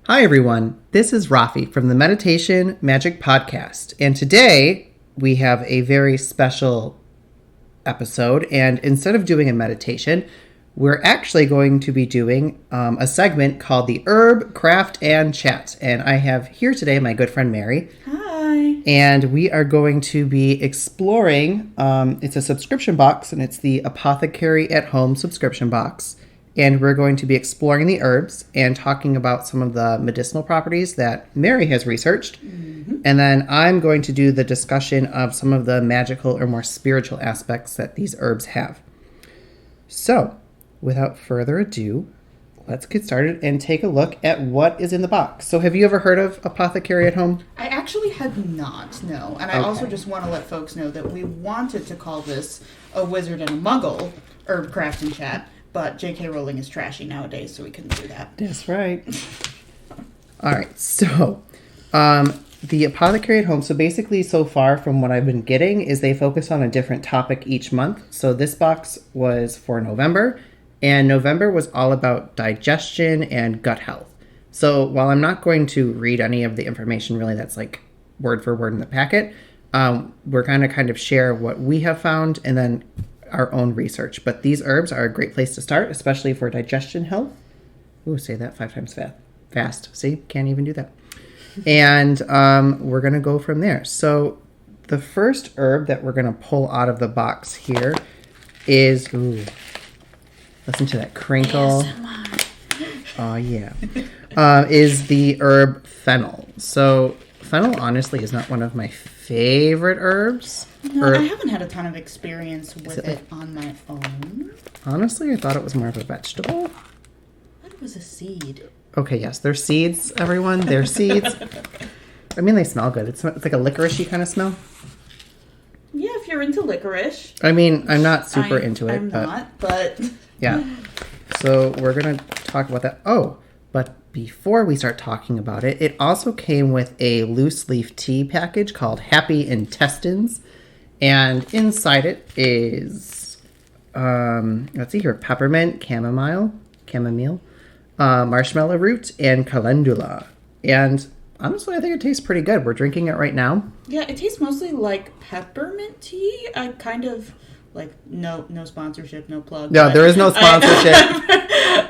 Hi everyone, this is Rafi from the Meditation Magic Podcast, and today we have a very special episode, and instead of doing a meditation, we're actually going to be doing a segment called the Herb, Craft, and Chat, and I have here today my good friend Mary. Hi. And we are going to be exploring, it's a subscription box, and it's the Apothecary at Home subscription box. And we're going to be exploring the herbs and talking about some of the medicinal properties that Mary has researched. Mm-hmm. And then I'm going to do the discussion of some of the magical or more spiritual aspects that these herbs have. So, without further ado, let's get started and take a look at what is in the box. So have you ever heard of Apothecary at Home? I actually had not, no. And I also just want to let folks know that we wanted to call this a wizard and a muggle herb, craft, and chat. But J.K. Rowling is trashy nowadays, so we couldn't do that. That's right. All right, so the Apothecary at Home, so basically so far from what I've been getting is they focus on a different topic each month. So this box was for November, and November was all about digestion and gut health. So while I'm not going to read any of the information really that's like word for word in the packet, we're going to kind of share what we have found and then our own research. But these herbs are a great place to start, especially for digestion health. Ooh, say that 5 times fast. See, can't even do that. And we're going to go from there. So the first herb that we're going to pull out of the box here is, ooh, listen to that crinkle. ASMR. Oh, yeah. Is the herb fennel. So fennel, honestly, is not one of my favorite herbs. No, I haven't had a ton of experience with it on my own. Honestly, I thought it was more of a vegetable. I thought it was a seed. Okay, yes, they're seeds, everyone. They're seeds. I mean, they smell good. It's like a licorice-y kind of smell. Yeah, if you're into licorice. I mean, I'm not super into it. I'm not, but... Yeah. So we're going to talk about that. Oh, but before we start talking about it, it also came with a loose leaf tea package called Happy Intestines. And inside it is, let's see here, peppermint, chamomile, marshmallow root, and calendula. And honestly, I think it tastes pretty good. We're drinking it right now. Yeah, it tastes mostly like peppermint tea. I kind of, like, no sponsorship, no plug. No, there is no sponsorship.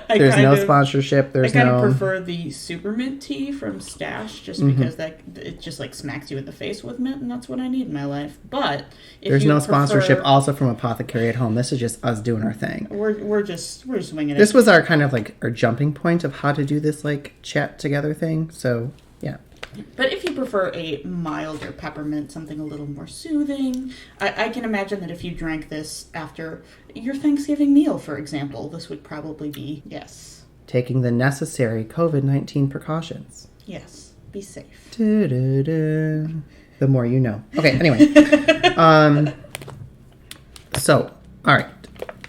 There's no sponsorship. I kind of prefer the supermint tea from Stash just because it just like smacks you in the face with mint, and that's what I need in my life. But if there's no sponsorship also from Apothecary at Home. This is just us doing our thing. We're just winging it. This was our kind of like our jumping point of how to do this like chat together thing. So yeah. But if you prefer a milder peppermint, something a little more soothing, I can imagine that if you drank this after your Thanksgiving meal, for example, this would probably be, yes. Taking the necessary COVID-19 precautions. Yes, be safe. Da-da-da. The more you know. Okay, anyway. So, all right.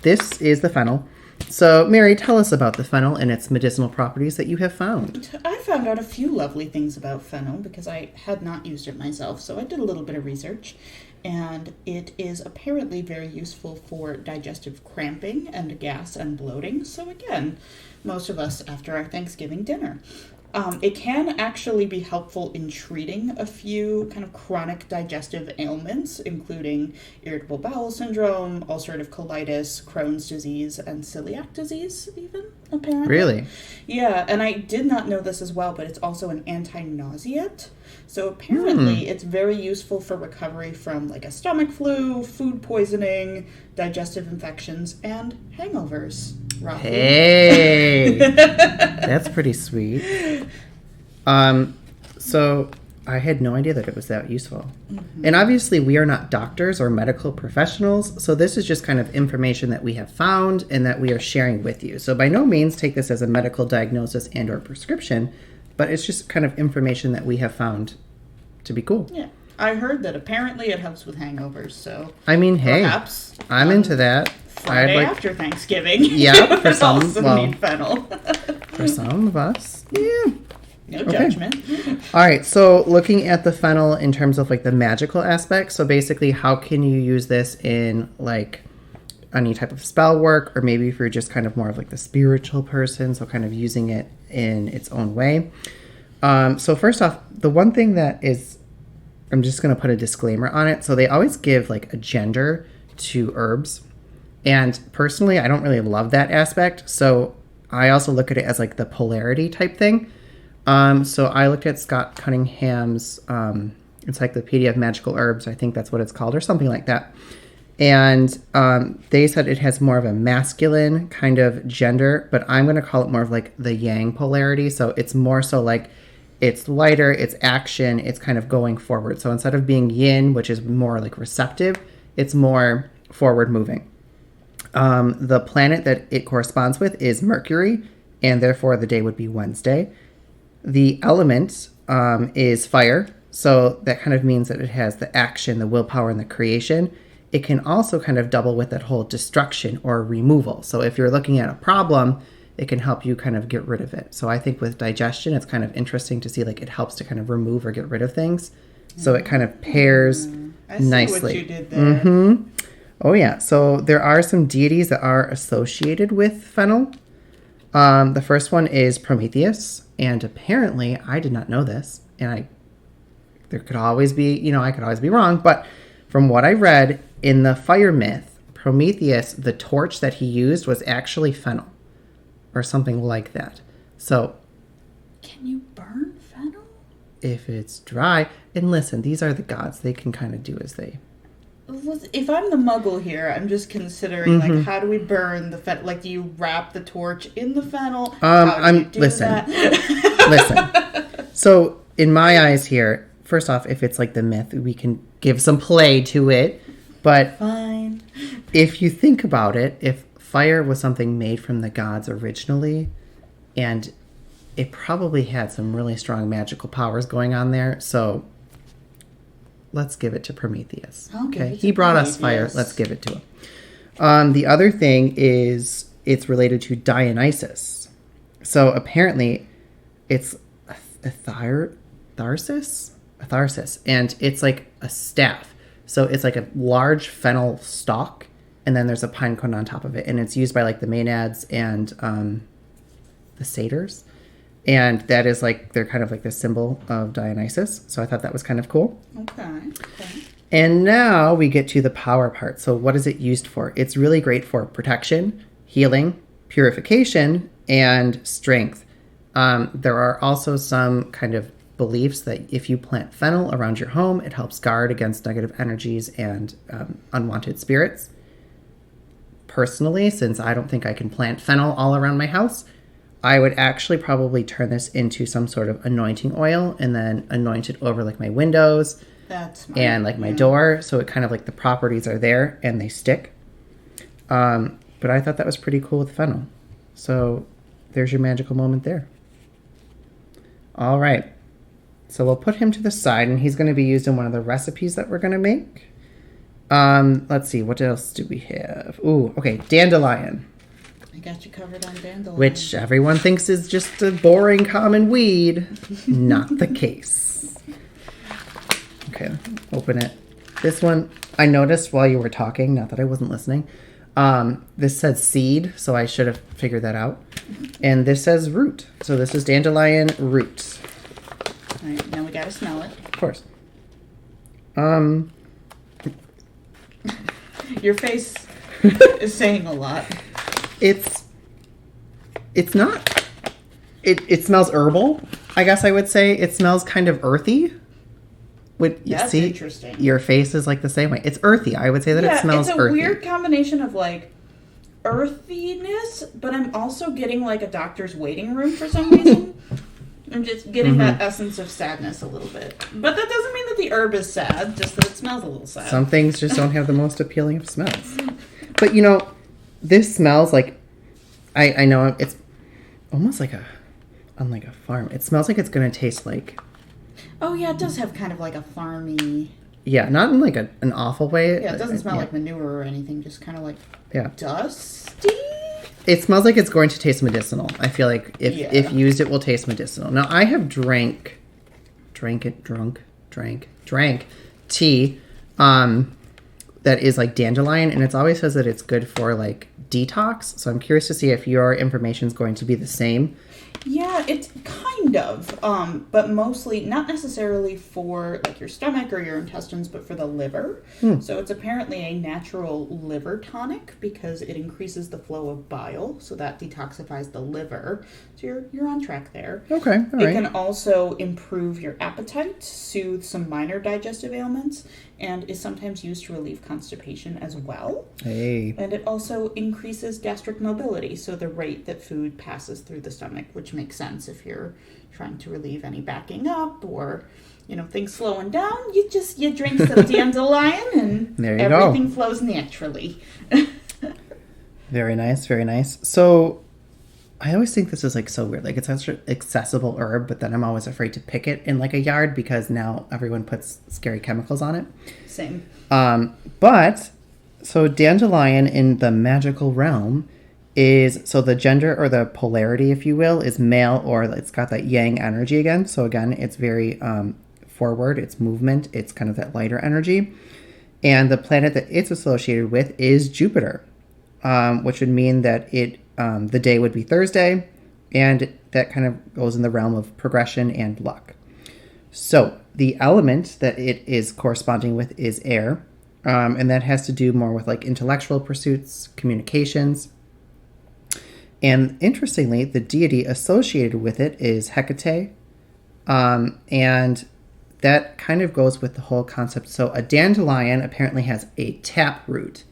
This is the fennel. So, Mary, tell us about the fennel and its medicinal properties that you have found. I found out a few lovely things about fennel because I had not used it myself, so I did a little bit of research. And it is apparently very useful for digestive cramping and gas and bloating. So again, most of us after our Thanksgiving dinner. It can actually be helpful in treating a few kind of chronic digestive ailments, including irritable bowel syndrome, ulcerative colitis, Crohn's disease, and celiac disease even, apparently. Really? Yeah, and I did not know this as well, but it's also an anti-nauseant. So apparently it's very useful for recovery from like a stomach flu, food poisoning, digestive infections, and hangovers. Rafi. Hey! That's pretty sweet. So I had no idea that it was that useful. Mm-hmm. And obviously we are not doctors or medical professionals, so this is just kind of information that we have found and that we are sharing with you. So by no means take this as a medical diagnosis and or prescription, but it's just kind of information that we have found to be cool. Yeah. I heard that apparently it helps with hangovers, so... I mean, hey, perhaps, I'm into that. Friday after Thanksgiving. Yeah, for some. Also need fennel. For some of us, yeah. No judgment. All right, so looking at the fennel in terms of like the magical aspect, so basically how can you use this in like any type of spell work, or maybe if you're just kind of more of like the spiritual person, so kind of using it in its own way. So first off, the one thing that is, I'm just going to put a disclaimer on it. So they always give like a gender to herbs. And personally, I don't really love that aspect. So I also look at it as like the polarity type thing. So I looked at Scott Cunningham's Encyclopedia of Magical Herbs. I think that's what it's called, or something like that. And they said it has more of a masculine kind of gender, but I'm going to call it more of like the yang polarity. So it's more so like it's lighter, it's action, it's kind of going forward. So instead of being yin, which is more like receptive, it's more forward moving. The planet that it corresponds with is Mercury, and therefore the day would be Wednesday. The element is fire, so that kind of means that it has the action, the willpower, and the creation. It can also kind of double with that whole destruction or removal. So if you're looking at a problem, it can help you kind of get rid of it. So I think with digestion, it's kind of interesting to see like it helps to kind of remove or get rid of things. So it kind of pairs nicely. I see what you did there. Oh, yeah. So there are some deities that are associated with fennel. The first one is Prometheus. And apparently, I did not know this. And there could always be, I could always be wrong. But from what I read in the fire myth, Prometheus, the torch that he used was actually fennel or something like that. So can you burn fennel? If it's dry. And listen, these are the gods. They can kind of do as they... If I'm the muggle here, I'm just considering, like, how do we burn the fennel? Like, do you wrap the torch in the fennel? How do you do that? Listen. So, in my eyes here, first off, if it's like the myth, we can give some play to it. But fine. If you think about it, if fire was something made from the gods originally, and it probably had some really strong magical powers going on there, so... let's give it to Prometheus. Okay, he brought us fire. Let's give it to him. The other thing is it's related to Dionysus. So apparently it's a tharsis, and it's like a staff. So it's like a large fennel stalk, and then there's a pine cone on top of it, and it's used by like the Maenads and the satyrs. And that is like, they're kind of like the symbol of Dionysus. So I thought that was kind of cool. Okay. And now we get to the power part. So what is it used for? It's really great for protection, healing, purification, and strength. There are also some kind of beliefs that if you plant fennel around your home, it helps guard against negative energies and unwanted spirits. Personally, since I don't think I can plant fennel all around my house, I would actually probably turn this into some sort of anointing oil and then anoint it over like my windows and like my door. So it kind of like the properties are there and they stick. But I thought that was pretty cool with fennel. So there's your magical moment there. All right. So we'll put him to the side, and he's going to be used in one of the recipes that we're going to make. Let's see. What else do we have? Ooh, okay. Dandelion. I got you covered on dandelion. Which everyone thinks is just a boring common weed. Not the case. Okay, open it. This one, I noticed while you were talking, not that I wasn't listening, this said seed, so I should have figured that out. And this says root. So this is dandelion root. All right, now we gotta smell it. Of course. Your face is saying a lot. It's not. It smells herbal, I guess I would say. It smells kind of earthy. That's interesting. Your face is like the same way. It's earthy. I would say that it smells earthy. It's a weird combination of like earthiness, but I'm also getting like a doctor's waiting room for some reason. I'm just getting that essence of sadness a little bit. But that doesn't mean that the herb is sad, just that it smells a little sad. Some things just don't have the most appealing of smells. But this smells like, I know it's almost like on like a farm. It smells like it's going to taste like... Oh, yeah, it does have kind of like a farmy... Yeah, not in like an awful way. Yeah, it doesn't smell like manure or anything, just kind of like dusty. It smells like it's going to taste medicinal. I feel like if used, it will taste medicinal. Now, I have drank tea that is like dandelion, and it always says that it's good for like detox. So I'm curious to see if your information is going to be the same. Yeah, it's kind of, but mostly not necessarily for like your stomach or your intestines, but for the liver. So it's apparently a natural liver tonic because it increases the flow of bile, so that detoxifies the liver. So you're on track there. Okay, all right. It can also improve your appetite, soothe some minor digestive ailments, and is sometimes used to relieve constipation as well. Hey. And it also increases gastric mobility, so the rate that food passes through the stomach, which makes sense if you're trying to relieve any backing up or, things slowing down. You drink some dandelion and there you everything go. flows naturally. Very nice, very nice. So I always think this is like so weird. Like it's such an accessible herb, but then I'm always afraid to pick it in like a yard because now everyone puts scary chemicals on it. Same. But so dandelion in the magical realm is, so the gender or the polarity, if you will, is male, or it's got that yang energy again. So again, it's very forward, it's movement, it's kind of that lighter energy. And the planet that it's associated with is Jupiter, which would mean that the day would be Thursday, and that kind of goes in the realm of progression and luck. So the element that it is corresponding with is air, and that has to do more with like intellectual pursuits, communications. And interestingly, the deity associated with it is Hecate, and that kind of goes with the whole concept. So a dandelion apparently has a taproot,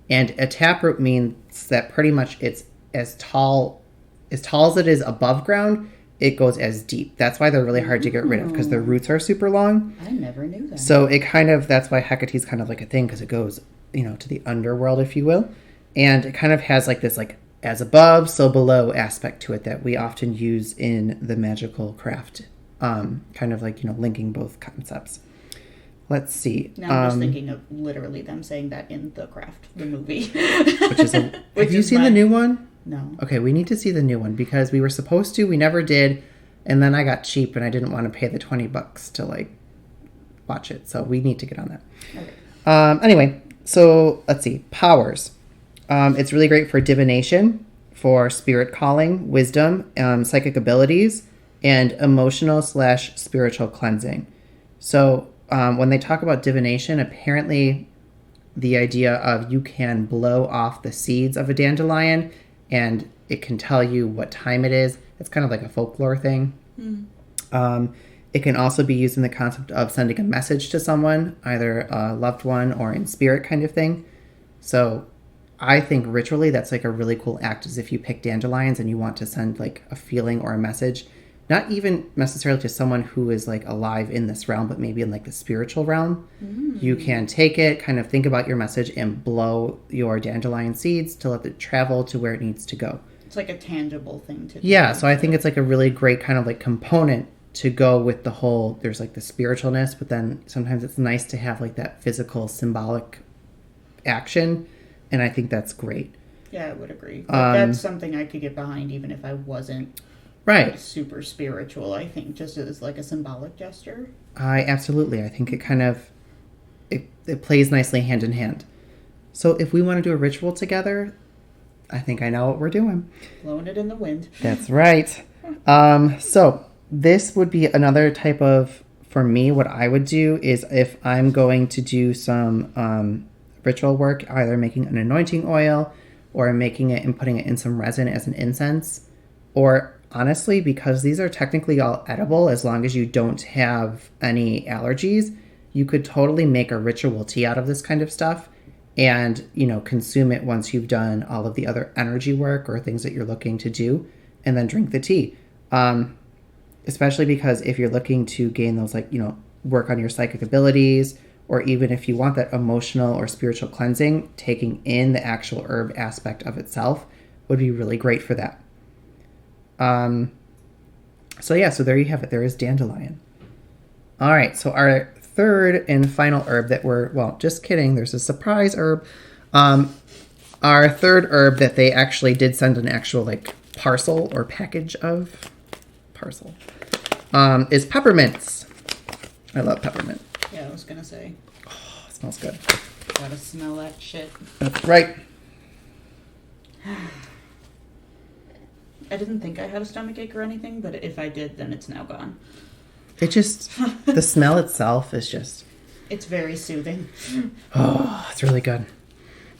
and a taproot means that pretty much it's as tall as it is above ground, it goes as deep. That's why they're really hard to get rid of, because their roots are super long. I never knew that. So it kind of, that's why Hecate's kind of like a thing, because it goes, to the underworld, if you will. And it kind of has like this like as above, so below aspect to it that we often use in the magical craft. Kind of like, linking both concepts. Let's see. Now I'm just thinking of literally them saying that in The Craft, the movie. Have you seen the new one? No. Okay, we need to see the new one because we were supposed to, we never did, and then I got cheap and I didn't want to pay the $20 to like watch it. So we need to get on that. Okay. Anyway, so let's see. Powers. It's really great for divination, for spirit calling, wisdom, psychic abilities, and emotional/spiritual cleansing. So when they talk about divination, apparently the idea of you can blow off the seeds of a dandelion and it can tell you what time it is. It's kind of like a folklore thing. It can also be used in the concept of sending a message to someone, either a loved one or in spirit kind of thing. So I think ritually that's like a really cool act, is if you pick dandelions and you want to send like a feeling or a message, not even necessarily to someone who is like alive in this realm, but maybe in like the spiritual realm. You can take it, kind of think about your message and blow your dandelion seeds to let it travel to where it needs to go. It's like a tangible thing to do. Yeah, so I think it's like a really great kind of like component to go with the whole, there's like the spiritualness, but then sometimes it's nice to have like that physical symbolic action. And I think that's great. Yeah, I would agree. That's something I could get behind even if I wasn't right super spiritual. I think just as like a symbolic gesture. I think it kind of, it plays nicely hand in hand. So if we want to do a ritual together, I think I know what we're doing. Blowing it in the wind. That's right. So this would be another type of, for me, what I would do is if I'm going to do some ritual work, either making an anointing oil or making it and putting it in some resin as an incense, or honestly, because these are technically all edible, as long as you don't have any allergies, you could totally make a ritual tea out of this kind of stuff and, consume it once you've done all of the other energy work or things that you're looking to do, and then drink the tea. Especially because if you're looking to gain those, like, work on your psychic abilities, or even if you want that emotional or spiritual cleansing, taking in the actual herb aspect of itself would be really great for that. So there you have it. There is dandelion. All right. So our third and final herb that just kidding. There's a surprise herb. Our third herb that they actually did send an actual like parcel or package of is peppermints. I love peppermint. Yeah, I was going to say. Oh, it smells good. Gotta smell that shit. That's right. I didn't think I had a stomachache or anything, but if I did, then it's now gone. It just, the smell itself is just... It's very soothing. Oh, it's really good.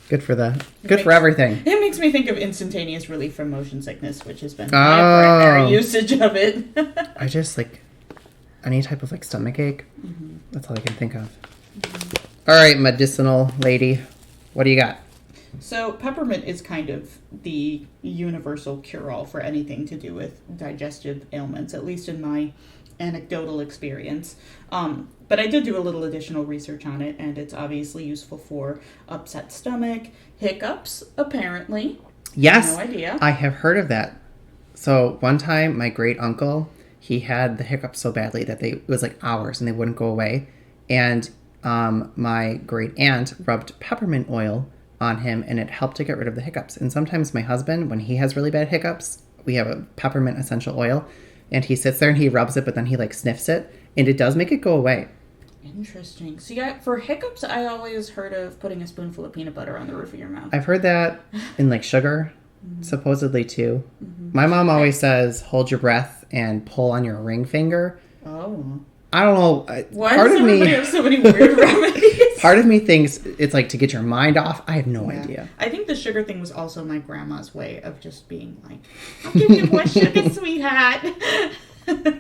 Good for everything. It makes me think of instantaneous relief from motion sickness, which has been my primary usage of it. I just, like, any type of, like, stomach ache. Mm-hmm. That's all I can think of. Mm-hmm. All right, medicinal lady. What do you got? So peppermint is kind of the universal cure-all for anything to do with digestive ailments, at least in my anecdotal experience. But I did do a little additional research on it, and it's obviously useful for upset stomach, hiccups, apparently. Yes. No idea. I have heard of that. So one time, my great uncle, he had the hiccups so badly that it was like hours and they wouldn't go away. And my great aunt rubbed peppermint oil on him, and it helped to get rid of the hiccups. And sometimes my husband, when he has really bad hiccups, we have a peppermint essential oil, and he sits there and he rubs it, but then he like sniffs it, and it does make it go away. Interesting. See, for hiccups, I always heard of putting a spoonful of peanut butter on the roof of your mouth. I've heard that in like sugar, supposedly too. Mm-hmm. My mom always says, hold your breath and pull on your ring finger. Oh. I don't know. Why does everybody have so many weird remedies? Part of me thinks it's like to get your mind off. I have no idea. I think the sugar thing was also my grandma's way of just being like, I'll give you more sugar, sweetheart.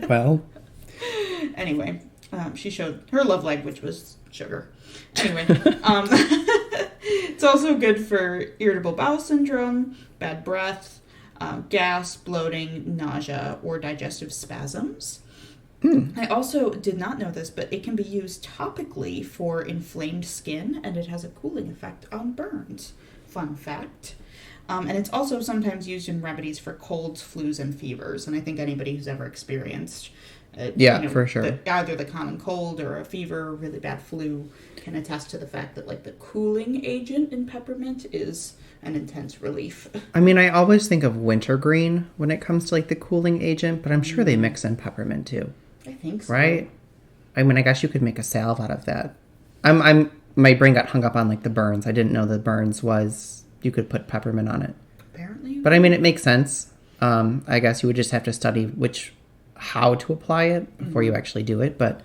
Well. Anyway, she showed her love language was sugar. Anyway, it's also good for irritable bowel syndrome, bad breath, gas, bloating, nausea, or digestive spasms. I also did not know this, but it can be used topically for inflamed skin, and it has a cooling effect on burns. Fun fact. And it's also sometimes used in remedies for colds, flus, and fevers. And I think anybody who's ever experienced for sure, either the common cold or a fever or really bad flu can attest to the fact that like the cooling agent in peppermint is an intense relief. I mean, I always think of wintergreen when it comes to like the cooling agent, but I'm sure they mix in peppermint too. I think so. Right? I mean, I guess you could make a salve out of that. My brain got hung up on like the burns. I didn't know the burns was you could put peppermint on it. Apparently. But I mean, it makes sense. I guess you would just have to study how to apply it before you actually do it. But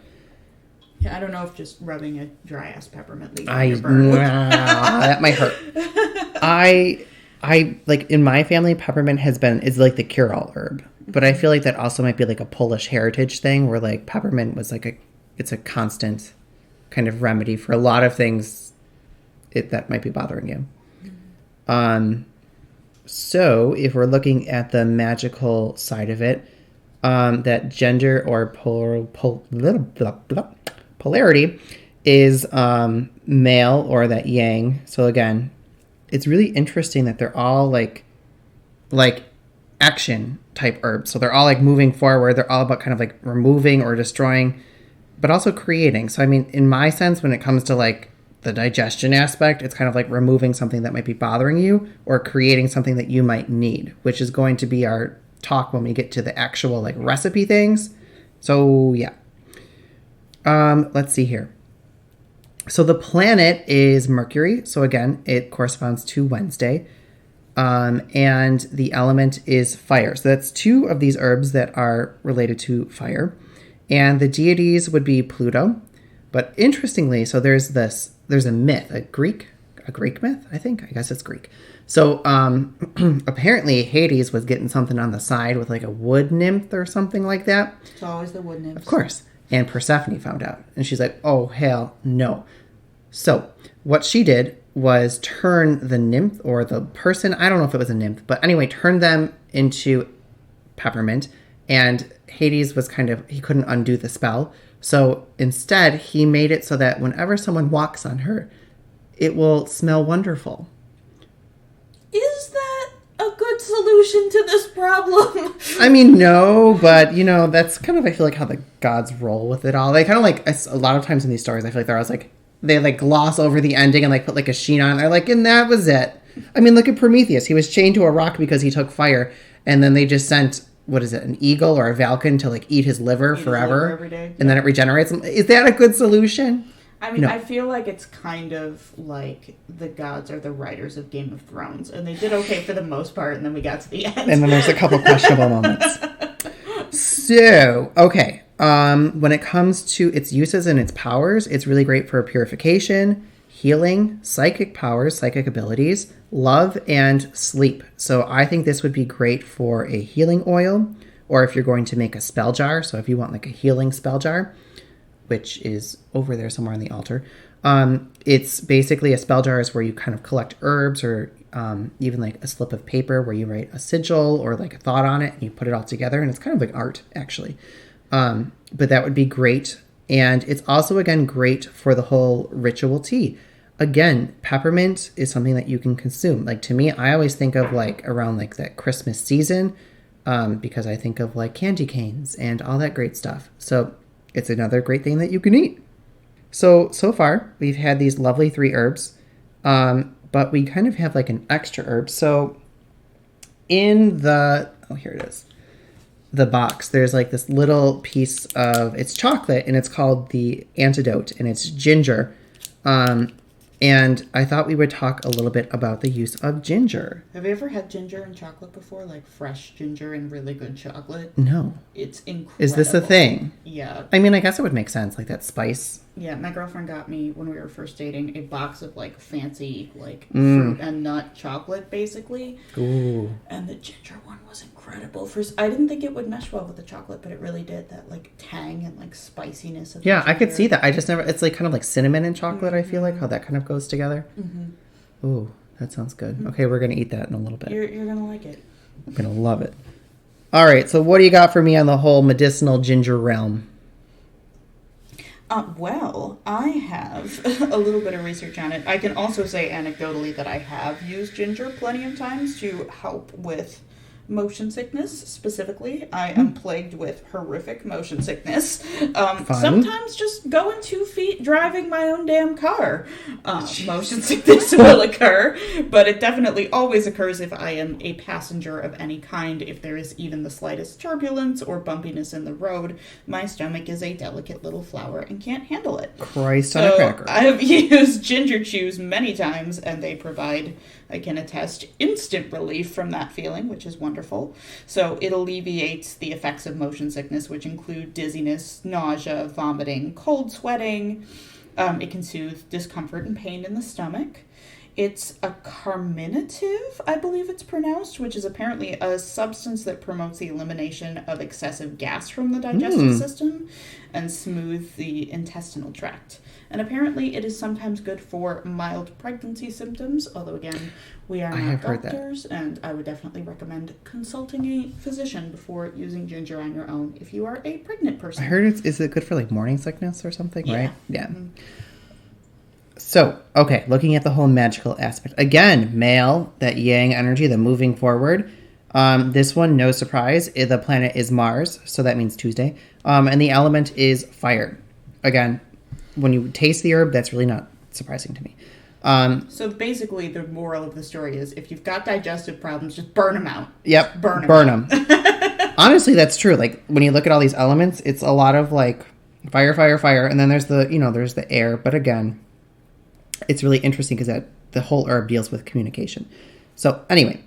yeah, I don't know if just rubbing a dry ass peppermint leaf on your burn. That might hurt. I like in my family, peppermint is like the cure-all herb. But I feel like that also might be like a Polish heritage thing where like peppermint was like it's a constant kind of remedy for a lot of things that might be bothering you. So if we're looking at the magical side of it, that gender or polarity is male or that yang. So again, it's really interesting that they're all like action type herbs. So they're all like moving forward. They're all about kind of like removing or destroying, but also creating. So I mean, in my sense, when it comes to like the digestion aspect, it's kind of like removing something that might be bothering you or creating something that you might need, which is going to be our talk when we get to the actual like recipe things. So yeah. Let's see here. So the planet is Mercury. So again, it corresponds to Wednesday. And the element is fire. So that's two of these herbs that are related to fire. And the deities would be Pluto. But interestingly, so there's a myth, a Greek myth, I think. I guess it's Greek. So apparently Hades was getting something on the side with like a wood nymph or something like that. It's always the wood nymphs. Of course. And Persephone found out. And she's like, oh, hell no. So what she did was turn the nymph or the person, I don't know if it was a nymph, but anyway, turn them into peppermint. And Hades was he couldn't undo the spell. So instead, he made it so that whenever someone walks on her, it will smell wonderful. Is that a good solution to this problem? I mean, no, but, that's kind of, I feel like, how the gods roll with it all. They kind of like, a lot of times in these stories, I feel like they're always like, they like gloss over the ending and like put like a sheen on it. They're like, and that was it. I mean, look at Prometheus. He was chained to a rock because he took fire. And then they just sent, an eagle or a falcon to like eat his liver forever. Every day. And then it regenerates him. Is that a good solution? I mean, I feel like it's kind of like the gods are the writers of Game of Thrones, and they did okay for the most part, and then we got to the end. And then there's a couple questionable moments. So, okay. When it comes to its uses and its powers, it's really great for purification, healing, psychic powers, psychic abilities, love, and sleep. So I think this would be great for a healing oil, or if you're going to make a spell jar. So if you want like a healing spell jar, which is over there somewhere on the altar. It's basically a spell jar is where you kind of collect herbs or even like a slip of paper where you write a sigil or like a thought on it and you put it all together. And it's kind of like art, actually. But that would be great. And it's also, again, great for the whole ritual tea. Again, peppermint is something that you can consume. Like to me, I always think of like around like that Christmas season because I think of like candy canes and all that great stuff. So it's another great thing that you can eat. So far, we've had these lovely 3 herbs, but we kind of have like an extra herb. So in the, here it is, the box, there's like this little piece of, it's chocolate, and it's called the antidote, and it's ginger. And I thought we would talk a little bit about the use of ginger. Have you ever had ginger and chocolate before? Like fresh ginger and really good chocolate? No. It's incredible. Is this a thing? Yeah. I mean, I guess it would make sense, like that spice. Yeah, my girlfriend got me, when we were first dating, a box of like fancy like fruit and nut chocolate, basically. Ooh. And the ginger one was incredible. I didn't think it would mesh well with the chocolate, but it really did. That like tang and like spiciness of I could see that. I just never, it's like kind of like cinnamon and chocolate, I feel like, how that kind of goes together. Mm-hmm. Ooh, that sounds good. Mm-hmm. Okay, we're going to eat that in a little bit. You're going to like it. I'm going to love it. All right, so what do you got for me on the whole medicinal ginger realm? Well, I have a little bit of research on it. I can also say anecdotally that I have used ginger plenty of times to help with motion sickness specifically. I am plagued with horrific motion sickness. Sometimes just going 2 feet driving my own damn car. Motion sickness will occur, but it definitely always occurs if I am a passenger of any kind. If there is even the slightest turbulence or bumpiness in the road, my stomach is a delicate little flower and can't handle it. Christ on a cracker. I have used ginger chews many times, and they provide, I can attest, instant relief from that feeling, which is wonderful. So it alleviates the effects of motion sickness, which include dizziness, nausea, vomiting, cold sweating. It can soothe discomfort and pain in the stomach. It's a carminative, I believe it's pronounced, which is apparently a substance that promotes the elimination of excessive gas from the digestive system and smooth the intestinal tract. And apparently it is sometimes good for mild pregnancy symptoms, although again, we are not doctors, and I would definitely recommend consulting a physician before using ginger on your own if you are a pregnant person. I heard is it good for like morning sickness or something, right? Yeah. Mm-hmm. So, okay, looking at the whole magical aspect. Again, male, that yang energy, the moving forward. This one, no surprise, the planet is Mars, so that means Tuesday. And the element is fire. Again, when you taste the herb, that's really not surprising to me. So basically, the moral of the story is if you've got digestive problems, just burn them out. Yep, burn them. Honestly, that's true. Like, when you look at all these elements, it's a lot of, like, fire, fire, fire, and then there's there's the air. But again, it's really interesting because the whole herb deals with communication. So anyway,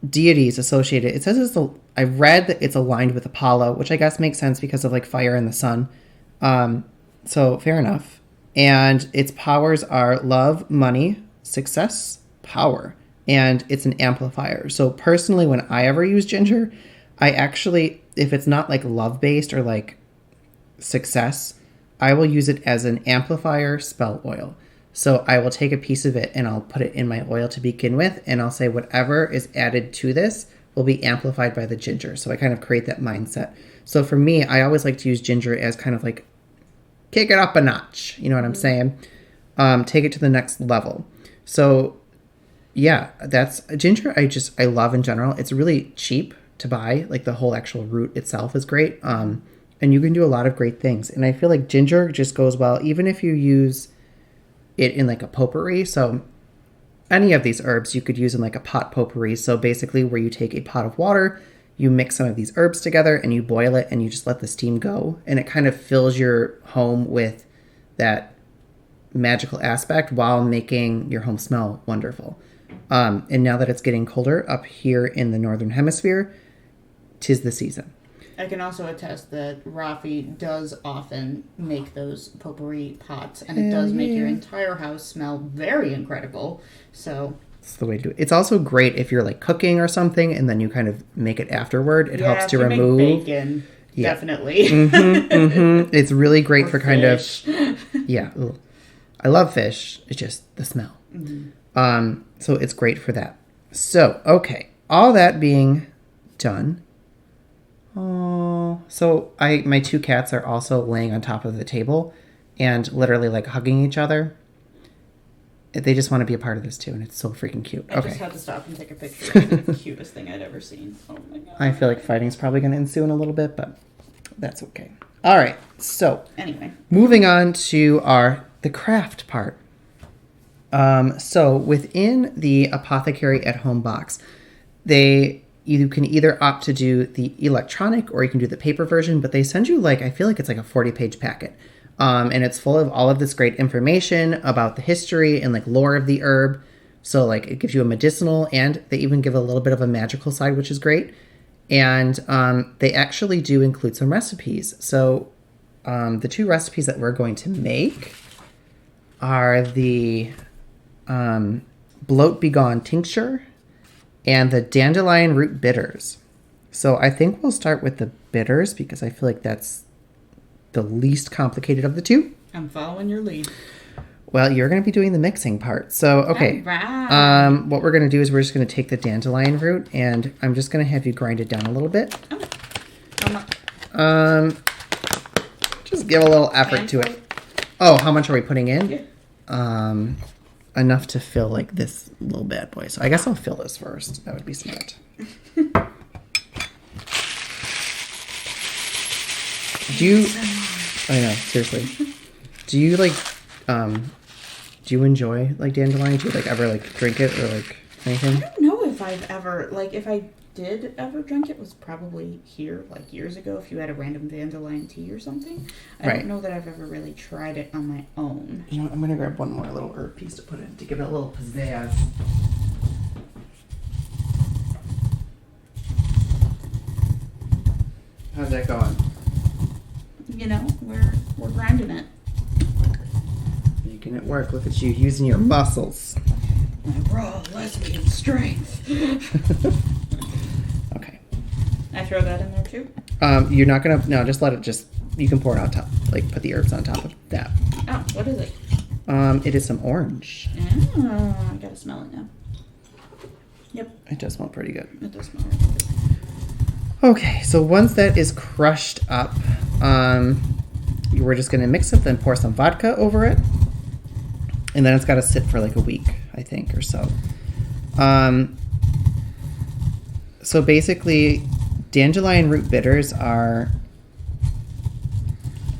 deities associated. It says I read that it's aligned with Apollo, which I guess makes sense because of like fire and the sun. So fair enough. And its powers are love, money, success, power, and it's an amplifier. So personally, when I ever use ginger, I actually, if it's not like love based or like success, I will use it as an amplifier spell oil. So I will take a piece of it and I'll put it in my oil to begin with, and I'll say whatever is added to this will be amplified by the ginger. So I kind of create that mindset. So for me, I always like to use ginger as kind of like kick it up a notch. You know what I'm saying? Take it to the next level. So yeah, that's ginger. I love in general. It's really cheap to buy. Like the whole actual root itself is great. And you can do a lot of great things. And I feel like ginger just goes well, even if you use it in like a potpourri. So any of these herbs you could use in like a pot potpourri. So basically where you take a pot of water, you mix some of these herbs together and you boil it and you just let the steam go. And it kind of fills your home with that magical aspect while making your home smell wonderful. And now that it's getting colder up here in the northern hemisphere, 'tis the season. I can also attest that Rafi does often make those potpourri pots, and it does make your entire house smell very incredible. So it's the way to do it. It's also great if you're like cooking or something, and then you kind of make it afterward. It helps to remove make bacon. Yeah. Definitely. It's really great for kind fish. Ugh. I love fish. It's just the smell. So it's great for that. So, okay. All that being done. Oh, so my 2 cats are also laying on top of the table and literally like hugging each other. They just want to be a part of this too, and it's so freaking cute. I just had to stop and take a picture. It's the cutest thing I'd ever seen. Oh my god. I feel like fighting's probably going to ensue in a little bit, but that's okay. All right. So anyway, moving on to the craft part. So within the Apothecary at Home box, you can either opt to do the electronic or you can do the paper version, but they send you I feel like it's like a 40-page packet. And it's full of all of this great information about the history and lore of the herb. So it gives you a medicinal, and they even give a little bit of a magical side, which is great. And they actually do include some recipes. So the 2 recipes that we're going to make are the Bloat Begone tincture and the dandelion root bitters. So I think we'll start with the bitters because I feel like that's the least complicated of the 2. I'm following your lead. Well, you're going to be doing the mixing part. So, okay. Right. What we're going to do is we're just going to take the dandelion root, and I'm just going to have you grind it down a little bit. Just give a little effort to it. Oh, how much are we putting in? Yeah. Enough to fill this little bad boy. So I guess I'll fill this first. That would be smart. I know, seriously. Do you do you enjoy dandelion? Do you ever drink it or anything? I don't know if I've ever if I did ever drink it, was probably here years ago if you had a random dandelion tea or something. I don't know that I've ever really tried it on my own. You know what, I'm gonna grab one more little herb piece to put in to give it a little pizzazz. How's that going? We're grinding it. Making it work. Look at you using your muscles. My raw lesbian strength. Okay. I throw that in there too? You're not gonna. No, just let it. You can pour it on top. Put the herbs on top of that. Oh, what is it? It is some orange. Oh, I gotta smell it now. Yep. It does smell pretty good. It does smell really good. Okay, so once that is crushed up, we're just gonna mix it, then pour some vodka over it, and then it's got to sit for a week, I think, or so. So basically, dandelion root bitters are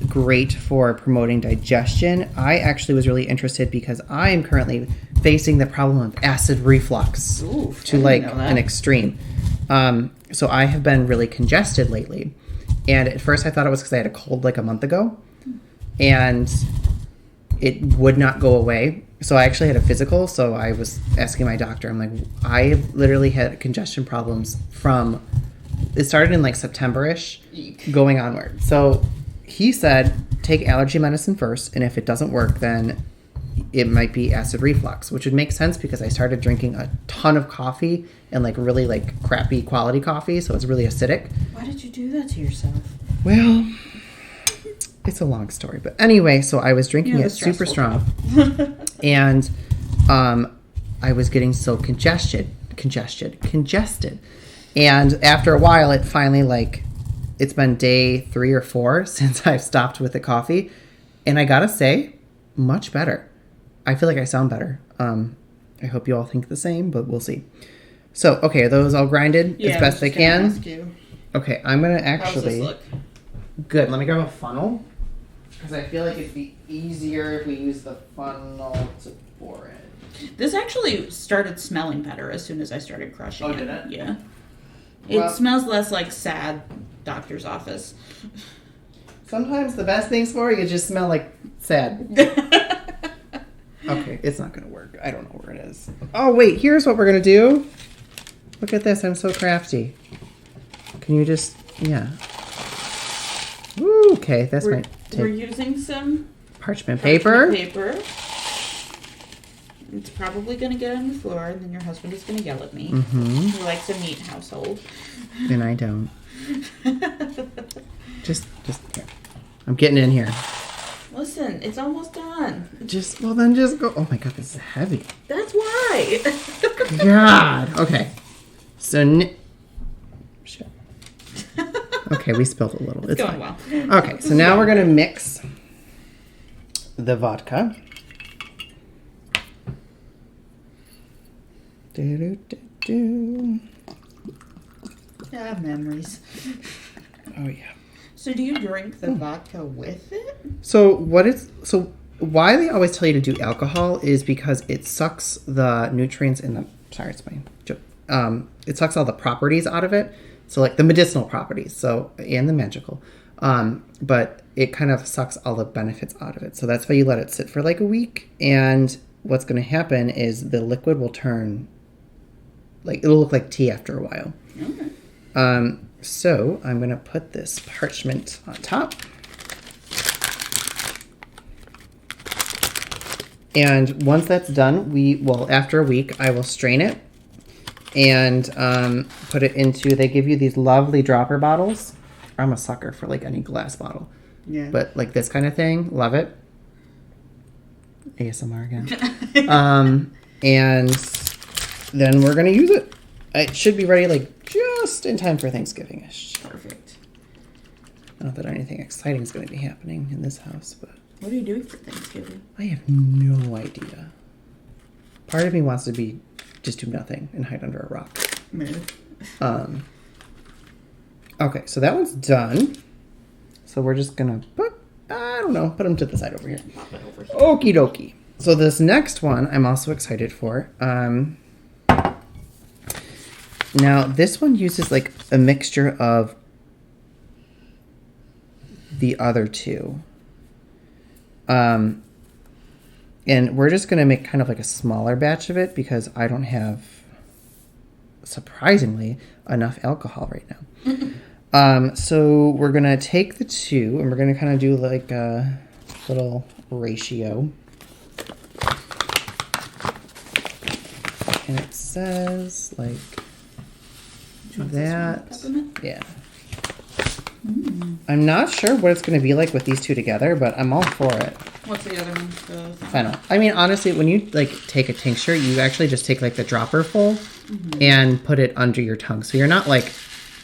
great for promoting digestion. I actually was really interested because I am currently facing the problem of acid reflux to an extreme. So I have been really congested lately. And at first I thought it was because I had a cold a month ago. And it would not go away. So I actually had a physical. So I was asking my doctor, I'm like, I literally had congestion problems it started in September-ish going onward. So he said, take allergy medicine first. And if it doesn't work, then it might be acid reflux, which would make sense because I started drinking a ton of coffee and really crappy quality coffee. So it's really acidic. Why did you do that to yourself? Well, it's a long story, but anyway, so I was drinking it super strong and, I was getting so congested. And after a while, it finally it's been day 3 or 4 since I've stopped with the coffee. And I gotta say, much better. I feel like I sound better. I hope you all think the same, but we'll see. So, okay, are those all grinded as best they can? Ask you. Okay, I'm going to actually... How's this look? Good. Let me grab a funnel. Because I feel like it'd be easier if we use the funnel to pour it. This actually started smelling better as soon as I started crushing it. Oh, did it? Yeah. Well, it smells less like sad doctor's office. Sometimes the best things for you just smell like sad. Okay, it's not going to work. I don't know where it is. Oh, wait. Here's what we're going to do. Look at this. I'm so crafty. Can you just... Yeah. Ooh, okay, that's my... We're using some... Parchment paper. It's probably going to get on the floor, and then your husband is going to yell at me. Mm-hmm. He likes a neat household. And I don't. Just here. I'm getting in here. Listen, it's almost done. Just go. Oh my god, this is heavy. That's why. God. Okay. So, shit. Okay, we spilled a little. It's going fine. well. Okay, so now we're gonna mix the vodka. Ah, memories. Oh yeah. So do you drink the vodka with it? So why they always tell you to do alcohol is because it sucks the nutrients in the... Sorry, it's my joke. It sucks all the properties out of it. So like the medicinal properties, and the magical. But it kind of sucks all the benefits out of it. So that's why you let it sit for like a week. And what's going to happen is the liquid will turn, like, it'll look like tea after a while. Okay. So I'm going to put this parchment on top. And once that's done, after a week, I will strain it and put it into, they give you these lovely dropper bottles. I'm a sucker for like any glass bottle. Yeah. But like this kind of thing, love it. ASMR again. And then we're going to use it. It should be ready like just in time for Thanksgiving-ish. Perfect. Not that anything exciting is going to be happening in this house, but... What are you doing for Thanksgiving? I have no idea. Part of me wants to just do nothing and hide under a rock. Okay, so that one's done. So we're just going to put them to the side over here. Pop it over here. Okie dokie. So this next one I'm also excited for. Now, this one uses like a mixture of the other two. And we're just going to make kind of like a smaller batch of it because I don't have, surprisingly, enough alcohol right now. So we're going to take the two and we're going to kind of do like a little ratio. And it says like that. Yeah. I'm not sure what it's going to be like with these two together, but I'm all for it. What's the other one? Fennel. I mean, honestly, when you like take a tincture, you actually just take like the dropper full and put it under your tongue. So you're not like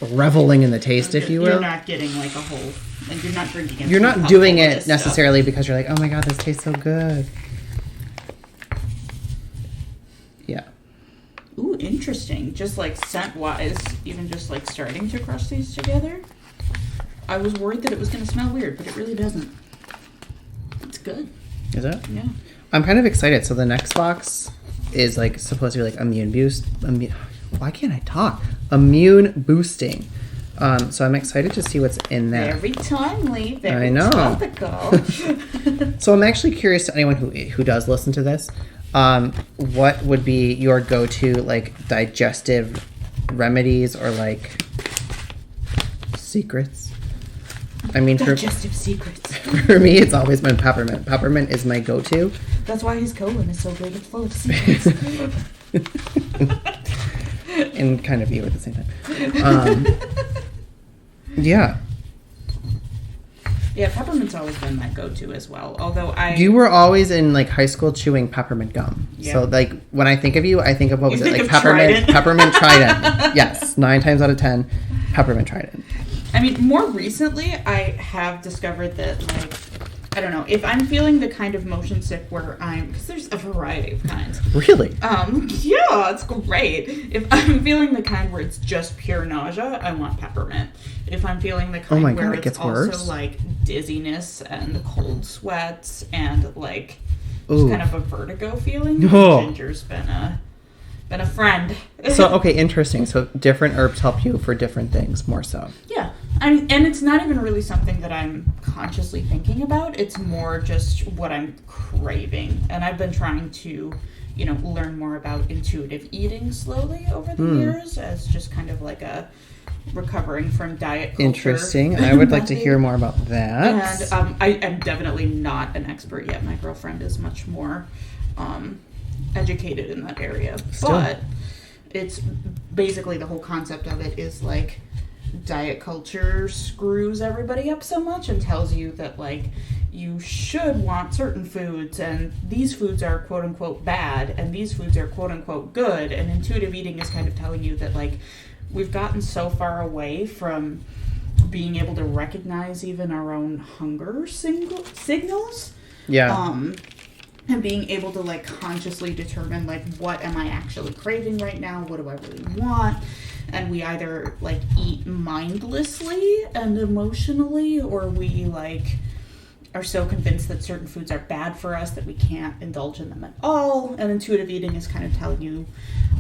reveling in the taste, if you will. You're not getting like a whole, like you're not drinking it. You're not doing it necessarily because you're like, oh my god, this tastes so good. Yeah. Ooh, interesting. Just like scent-wise, even just like starting to crush these together. I was worried that it was going to smell weird, but it really doesn't. It's good. Is it? Yeah. I'm kind of excited. So the next box is like supposed to be like immune boost. Why can't I talk? Immune boosting. So I'm excited to see what's in there. Very timely. Very topical. So I'm actually curious to anyone who does listen to this. What would be your go-to like digestive remedies or like secrets? I mean, digestive secrets. For me, it's always been peppermint. Peppermint is my go-to. That's why his colon is so big and full of secrets. And kind of you at the same time. Yeah. Yeah, peppermint's always been my go-to as well. Although You were always in like high school chewing peppermint gum. Yeah. So like when I think of you, I think of what was it? Like peppermint Trident. Yes, 9 times out of 10, peppermint Trident. I mean, more recently, I have discovered that, like, I don't know, if I'm feeling the kind of motion sick where because there's a variety of kinds. Really? Yeah, it's great. If I'm feeling the kind where it's just pure nausea, I want peppermint. If I'm feeling the kind where it's also, worse. Like, dizziness and cold sweats and, like, just kind of a vertigo feeling, ginger's been a friend. So, okay, interesting. So different herbs help you for different things more so. Yeah. And it's not even really something that I'm consciously thinking about. It's more just what I'm craving. And I've been trying to, learn more about intuitive eating slowly over the years as just kind of like a recovering from diet culture. Interesting. I would like to hear more about that. And I am definitely not an expert yet. My girlfriend is much more educated in that area. Still. But it's basically the whole concept of it is like diet culture screws everybody up so much and tells you that like you should want certain foods and these foods are quote unquote bad and these foods are quote unquote good, and intuitive eating is kind of telling you that like we've gotten so far away from being able to recognize even our own hunger signals. And being able to like consciously determine like what am I actually craving right now, what do I really want. And we either like eat mindlessly and emotionally, or we like are so convinced that certain foods are bad for us that we can't indulge in them at all. And intuitive eating is kind of telling you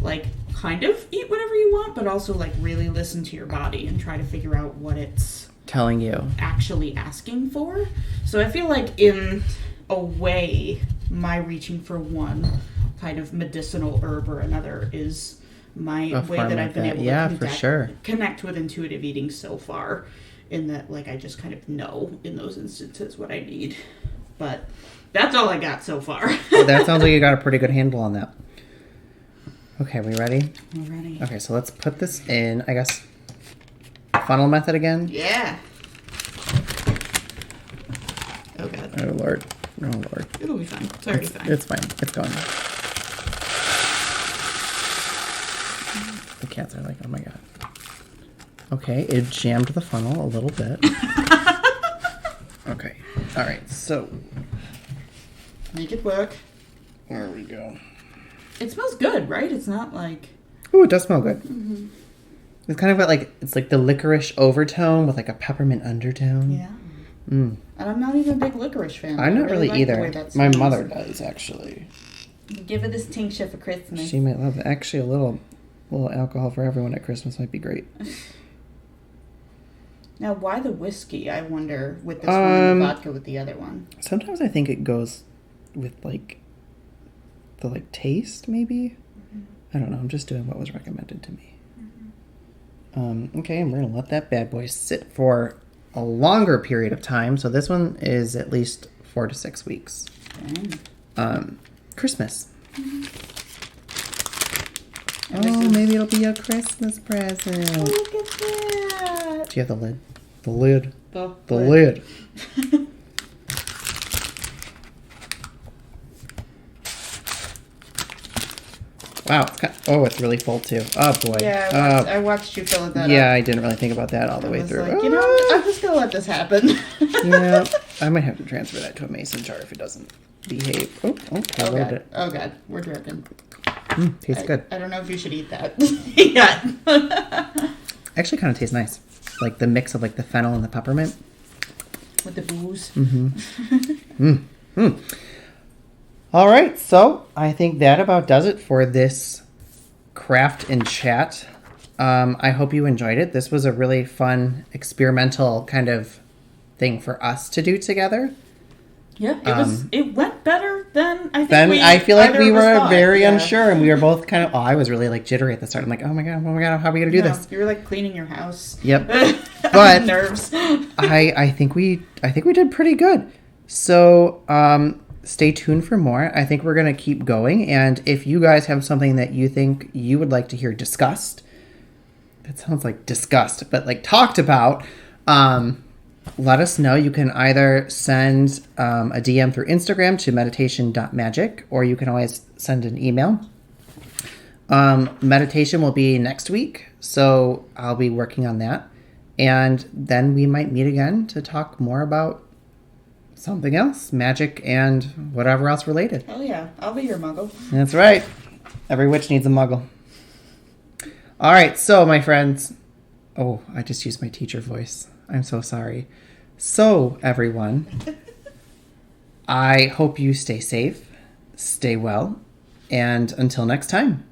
like kind of eat whatever you want, but also like really listen to your body and try to figure out what it's telling you actually asking for. So I feel like in a way my reaching for one kind of medicinal herb or another is my way that I've been able to connect with intuitive eating so far, in that like I just kind of know in those instances what I need. But that's all I got so far. That sounds like you got a pretty good handle on that. Okay, we ready? We're ready. Okay, so let's put this in, I guess, funnel method again? Yeah. Oh god. Oh Lord. Oh Lord. It'll be fine. It's already fine. It's fine. It's going. The cats are like, oh my god. Okay, it jammed the funnel a little bit. Okay. Alright, so. Make it work. There we go. It smells good, right? It's not like... Ooh, it does smell good. Mm-hmm. It's kind of got like, it's like the licorice overtone with like a peppermint undertone. Yeah. And I'm not even a big licorice fan. I'm not really either. My mother does, actually. Give her this tincture for Christmas. She might love it. Actually, a little alcohol for everyone at Christmas might be great. Now, why the whiskey, I wonder, with this one and the vodka with the other one? Sometimes I think it goes with, like, the, like, taste, maybe? Mm-hmm. I don't know. I'm just doing what was recommended to me. Mm-hmm. Okay, and we're going to let that bad boy sit for a longer period of time. So this one is at least 4 to 6 weeks. Christmas. Mm-hmm. Oh, maybe it'll be a Christmas present. Oh, look at that. Do you have the lid? The lid. The lid. Wow. It's really full too. Oh boy. Yeah, I watched you fill that up. Yeah, I didn't really think about that all the way through. Like, I'm just going to let this happen. Yeah, I might have to transfer that to a mason jar if it doesn't behave. Oh God. Oh God, we're dripping. Tastes good. I don't know if you should eat that. Yeah. Actually kind of tastes nice. Like the mix of like the fennel and the peppermint. With the booze. Mm-hmm. All right, so I think that about does it for this craft and chat. I hope you enjoyed it. This was a really fun experimental kind of thing for us to do together. Yeah, it went better than I think. I feel like we were very unsure, and we were both kind of. Oh, I was really like jittery at the start. I'm like, oh my god, how are we gonna do this? You were like cleaning your house. Yep, but nerves. I think we did pretty good. So stay tuned for more. I think we're gonna keep going, and if you guys have something that you think you would like to hear discussed, that sounds like discussed, but like talked about. Let us know. You can either send a DM through Instagram to meditation.magic, or you can always send an email. Meditation will be next week, so I'll be working on that. And then we might meet again to talk more about something else, magic and whatever else related. Oh yeah, I'll be your muggle. That's right. Every witch needs a muggle. All right, so my friends. Oh, I just used my teacher voice. I'm so sorry. So, everyone, I hope you stay safe, stay well, and until next time.